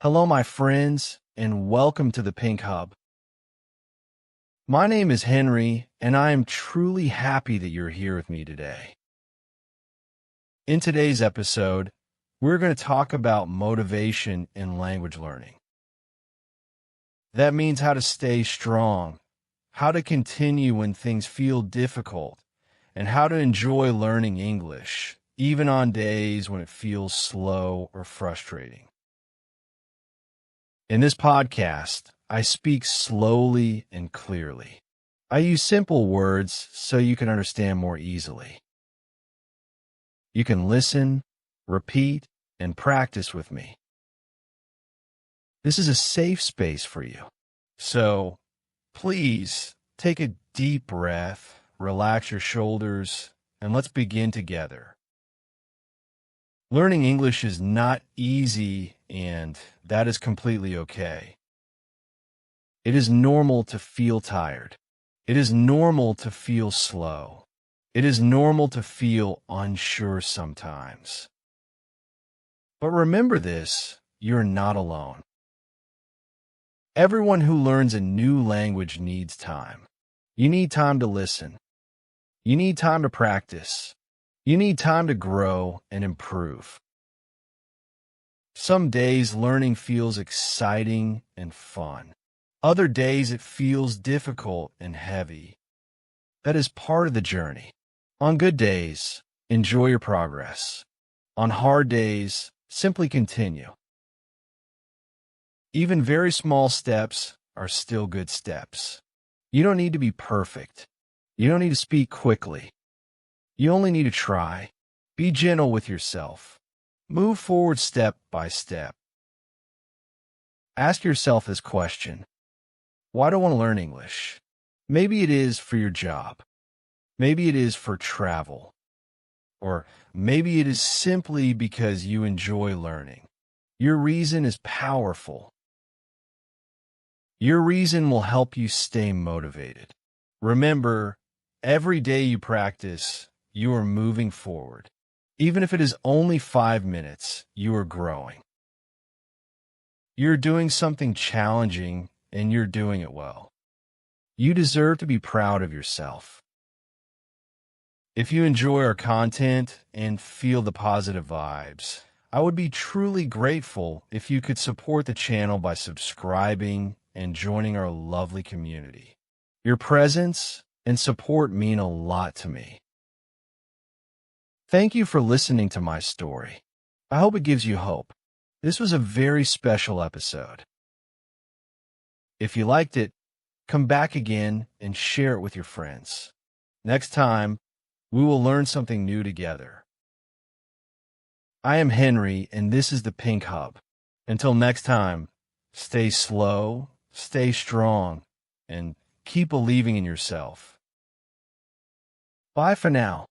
Hello, my friends, and welcome to the Pink Hub. My name is Henry, and I am truly happy that you're here with me today. In today's episode, we're going to talk about motivation in language learning. That means how to stay strong, how to continue when things feel difficult, and how to enjoy learning English, even on days when it feels slow or frustrating. In this podcast, I speak slowly and clearly. I use simple words so you can understand more easily. You can listen, repeat, and practice with me. This is a safe space for you. So, please take a deep breath, relax your shoulders, and let's begin together. Learning English is not easy, and that is completely okay. It is normal to feel tired. It is normal to feel slow. It is normal to feel unsure sometimes. But remember this, you're not alone. Everyone who learns a new language needs time. You need time to listen. You need time to practice. You need time to grow and improve. Some days learning feels exciting and fun. Other days it feels difficult and heavy. That is part of the journey. On good days, enjoy your progress. On hard days, simply continue. Even very small steps are still good steps. You don't need to be perfect. You don't need to speak quickly. You only need to try. Be gentle with yourself. Move forward step by step. Ask yourself this question. Why do I want to learn English? Maybe it is for your job. Maybe it is for travel. Or maybe it is simply because you enjoy learning. Your reason is powerful. Your reason will help you stay motivated. Remember, every day you practice, you are moving forward. Even if it is only 5 minutes, you are growing. You're doing something challenging, and you're doing it well. You deserve to be proud of yourself. If you enjoy our content and feel the positive vibes, I would be truly grateful if you could support the channel by subscribing and joining our lovely community. Your presence and support mean a lot to me. Thank you for listening to my story. I hope it gives you hope. This was a very special episode. If you liked it, come back again and share it with your friends. Next time, we will learn something new together. I am Henry, and this is the Pink Hub. Until next time, stay slow, stay strong, and keep believing in yourself. Bye for now.